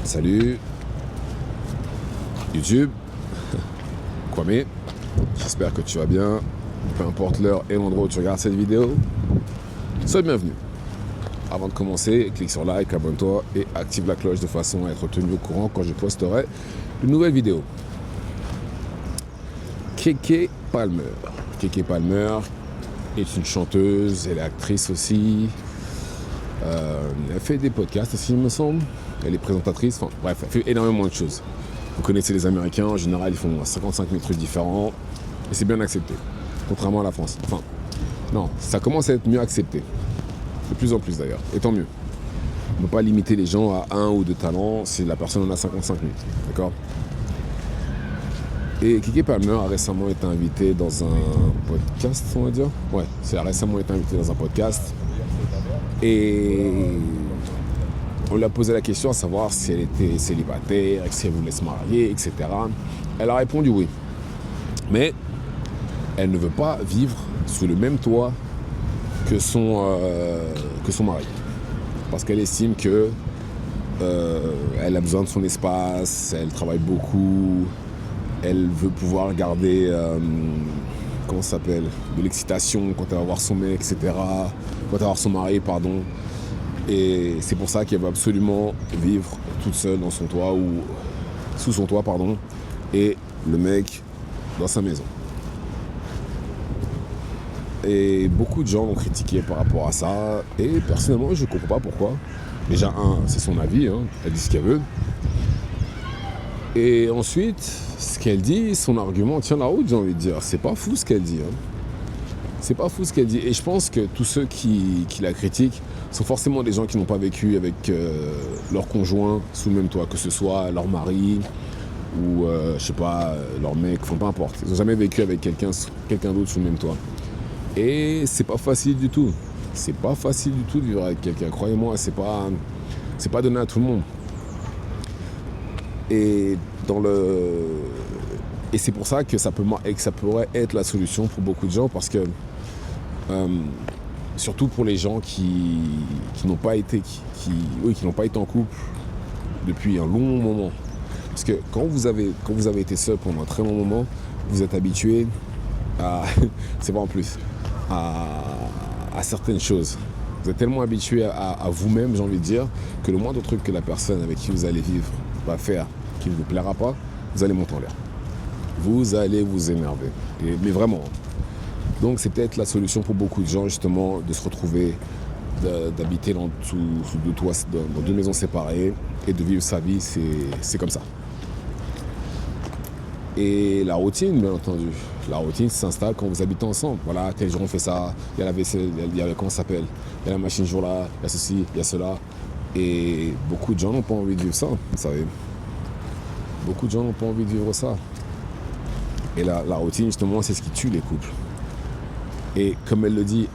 Salut YouTube, Kwame, j'espère que tu vas bien, peu importe l'heure et l'endroit où tu regardes cette vidéo, sois le bienvenu. Avant de commencer, clique sur like, abonne-toi et active la cloche de façon à être tenu au courant quand je posterai une nouvelle vidéo. Keke Palmer. Keke Palmer est une chanteuse, elle est actrice aussi. Elle fait des podcasts aussi, il me semble. Elle est présentatrice, enfin bref, elle fait énormément de choses. Vous connaissez les Américains, en général, ils font 55 000 trucs différents et c'est bien accepté, contrairement à la France. Enfin, non, ça commence à être mieux accepté, de plus en plus d'ailleurs, et tant mieux. On ne peut pas limiter les gens à un ou deux talents si la personne en a 55 000, d'accord? Et Keke Palmer a récemment été invitée dans un podcast, on va dire. Ouais, elle a récemment été invitée dans un podcast. Et on lui a posé la question à savoir si elle était célibataire, si elle voulait se marier, etc. Elle a répondu oui. Mais elle ne veut pas vivre sous le même toit que son mari. Parce qu'elle estime que elle a besoin de son espace, elle travaille beaucoup, elle veut pouvoir garder comment ça s'appelle, de l'excitation quand elle va voir son mec, etc. Quand elle va voir son mari, pardon. Et c'est pour ça qu'elle veut absolument vivre toute seule dans son toit ou sous son toit, pardon, et le mec dans sa maison. Et beaucoup de gens l'ont critiqué par rapport à ça. Et personnellement, je ne comprends pas pourquoi. Déjà, c'est son avis, hein, elle dit ce qu'elle veut. Et ensuite, ce qu'elle dit, son argument tient la route, j'ai envie de dire. C'est pas fou ce qu'elle dit. Hein. C'est pas fou ce qu'elle dit. Et je pense que tous ceux qui la critiquent sont forcément des gens qui n'ont pas vécu avec leur conjoint sous le même toit, que ce soit leur mari ou, je sais pas, leur mec, enfin peu importe. Ils n'ont jamais vécu avec quelqu'un d'autre sous le même toit. Et c'est pas facile du tout. C'est pas facile du tout de vivre avec quelqu'un. Croyez-moi, c'est pas donné à tout le monde. Et c'est pour ça que ça pourrait être la solution pour beaucoup de gens, parce que surtout pour les gens qui n'ont pas été en couple depuis un long moment. Parce que quand vous avez été seul pendant un très long moment, vous êtes habitué à c'est pas en plus à certaines choses. Vous êtes tellement habitué à vous-même, j'ai envie de dire, que le moindre truc que la personne avec qui vous allez vivre va faire qui ne vous plaira pas, vous allez monter en l'air. Vous allez vous énerver. Mais vraiment. Donc c'est peut-être la solution pour beaucoup de gens, justement, de se retrouver, d'habiter sous deux toits, dans deux maisons séparées, et de vivre sa vie, c'est comme ça. Et la routine, bien entendu. La routine s'installe quand vous habitez ensemble. Voilà, tel jour on fait ça, il y a la vaisselle, il y a comment ça s'appelle, il y a la machine jour là, il y a ceci, il y a cela. Et beaucoup de gens n'ont pas envie de vivre ça, vous savez. Beaucoup de gens n'ont pas envie de vivre ça. Et la routine, justement, c'est ce qui tue les couples. Et comme elle le dit,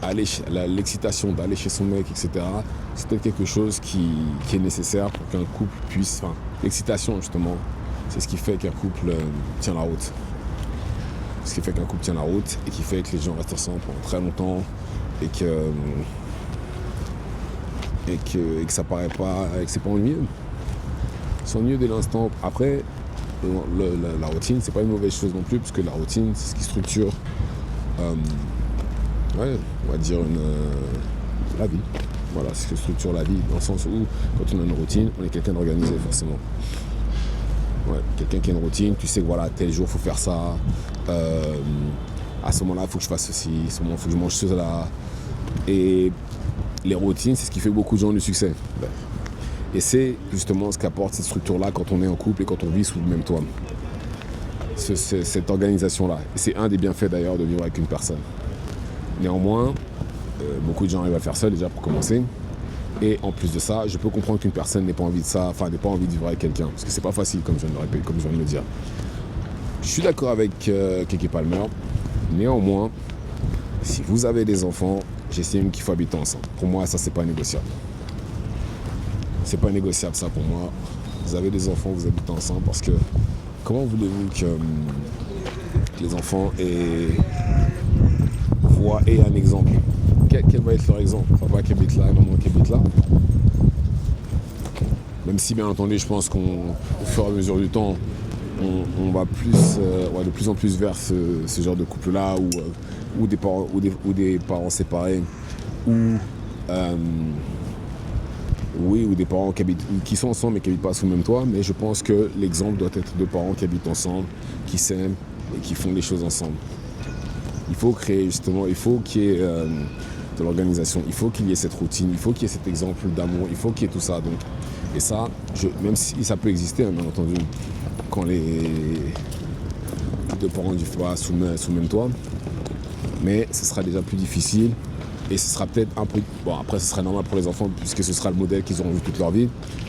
l'excitation d'aller chez son mec, etc., c'est peut-être quelque chose qui est nécessaire pour qu'un couple puisse... Enfin, l'excitation, justement, c'est ce qui fait qu'un couple tient la route. Ce qui fait qu'un couple tient la route et qui fait que les gens restent ensemble pendant très longtemps et que ça paraît pas... et que c'est pas ennuyeux. C'est ennuyeux dès l'instant. Après, la routine, c'est pas une mauvaise chose non plus, parce que la routine, c'est ce qui structure... on va dire la vie. Voilà, c'est ce qui structure la vie, dans le sens où, quand on a une routine, on est quelqu'un d'organisé, forcément. Ouais, quelqu'un qui a une routine, tu sais que voilà, tel jour, il faut faire ça. À ce moment-là, il faut que je fasse ceci. À ce moment-là, il faut que je mange cela. Et les routines, c'est ce qui fait beaucoup de gens du succès. Et c'est justement ce qu'apporte cette structure-là quand on est en couple et quand on vit sous le même toit. Cette organisation-là. Et c'est un des bienfaits d'ailleurs de vivre avec une personne. Néanmoins, beaucoup de gens arrivent à faire ça déjà pour commencer. Et en plus de ça, je peux comprendre qu'une personne n'ait pas envie de ça, enfin n'ait pas envie de vivre avec quelqu'un. Parce que c'est pas facile, comme je viens de le dire. Je suis d'accord avec Keke Palmer. Néanmoins, si vous avez des enfants, j'estime qu'il faut habiter ensemble. Pour moi, ça, c'est pas négociable. C'est pas négociable, ça, pour moi. Vous avez des enfants, vous habitez ensemble, parce que comment voulez-vous que les enfants voient un exemple? Quel va être leur exemple? Papa qui habite là, maman qui habite là. Même si bien entendu je pense qu'au fur et à mesure du temps, on va de plus en plus vers ce genre de couple-là ou des parents séparés ou des parents qui sont ensemble mais qui n'habitent pas sous le même toit. Mais je pense que l'exemple doit être deux parents qui habitent ensemble, qui s'aiment et qui font les choses ensemble. Il faut créer justement, il faut qu'il y ait de l'organisation, il faut qu'il y ait cette routine, il faut qu'il y ait cet exemple d'amour, il faut qu'il y ait tout ça. Donc, et ça, même si ça peut exister, hein, bien entendu, quand les deux parents ne vivent pas sous le même toit, mais ce sera déjà plus difficile et ce sera peut-être un peu... Bon, après, ce sera normal pour les enfants puisque ce sera le modèle qu'ils auront vu toute leur vie,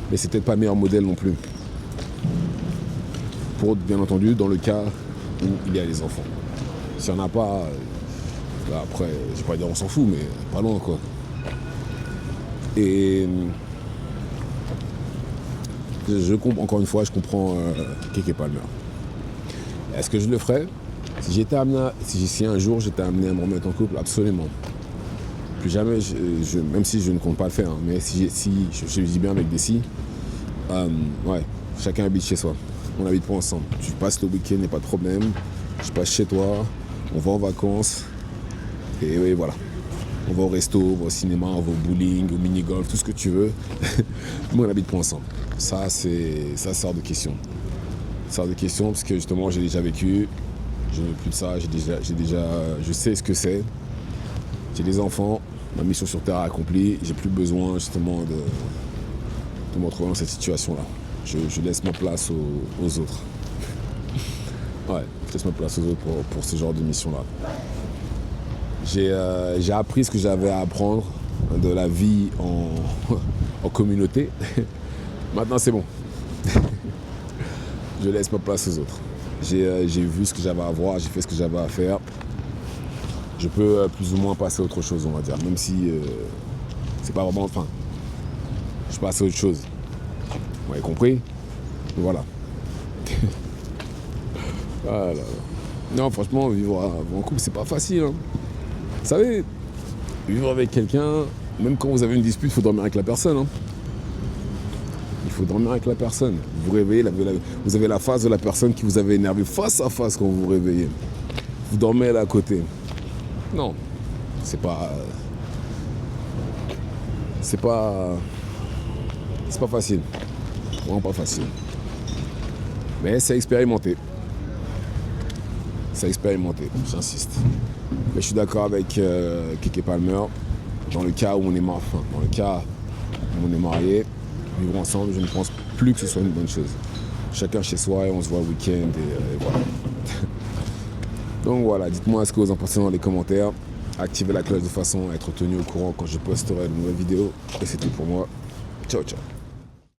mais c'est peut-être pas le meilleur modèle non plus. Pour, bien entendu, dans le cas où il y a les enfants. S'il n'y en a pas, là, après, je vais pas dire on s'en fout, mais pas loin, quoi. Et encore une fois, je comprends Keke Palmer. Est-ce que je le ferais? Si un jour j'étais amené à me remettre en couple, absolument. Plus jamais, même si je ne compte pas le faire, hein, mais si je le dis bien avec des si, ouais, chacun habite chez soi. On n'habite pas ensemble. Tu passes le week-end, il n'y a pas de problème. Je passe chez toi, on va en vacances, et oui, voilà. On va au resto, on va au cinéma, on va au bowling, au mini-golf, tout ce que tu veux. Mais on n'habite pas ensemble. Ça sort de question. Ça sort de question parce que justement, j'ai déjà vécu. Je ne veux plus de ça. Je sais ce que c'est. J'ai des enfants. Ma mission sur Terre est accomplie. J'ai plus besoin justement de me retrouver dans cette situation-là. Je laisse ma place aux autres. Ouais, je laisse ma place aux autres pour ce genre de mission-là. J'ai appris ce que j'avais à apprendre de la vie en communauté. Maintenant, c'est bon. Je laisse ma place aux autres. J'ai vu ce que j'avais à voir, j'ai fait ce que j'avais à faire. Je peux plus ou moins passer à autre chose, on va dire. Même si c'est pas vraiment... Enfin, je passe à autre chose. Vous m'avez compris? Voilà. Voilà. Non, franchement, vivre en couple, c'est pas facile. Hein. Vous savez, vivre avec quelqu'un, même quand vous avez une dispute, il faut dormir avec la personne. Hein. Il faut dormir avec la personne. Vous vous réveillez, vous avez la face de la personne qui vous avait énervé face à face quand vous vous réveillez. Vous dormez là à côté. Non, c'est pas facile. Vraiment pas facile. Mais c'est expérimenté. C'est expérimenté, j'insiste. Mais je suis d'accord avec Keke Palmer. Dans le cas où on est marié, vivre ensemble, je ne pense plus que ce soit une bonne chose. Chacun chez soi et on se voit le week-end et voilà. Donc voilà, dites-moi ce que vous en pensez dans les commentaires. Activez la cloche de façon à être tenu au courant quand je posterai de nouvelles vidéos. Et c'est tout pour moi. Ciao, ciao.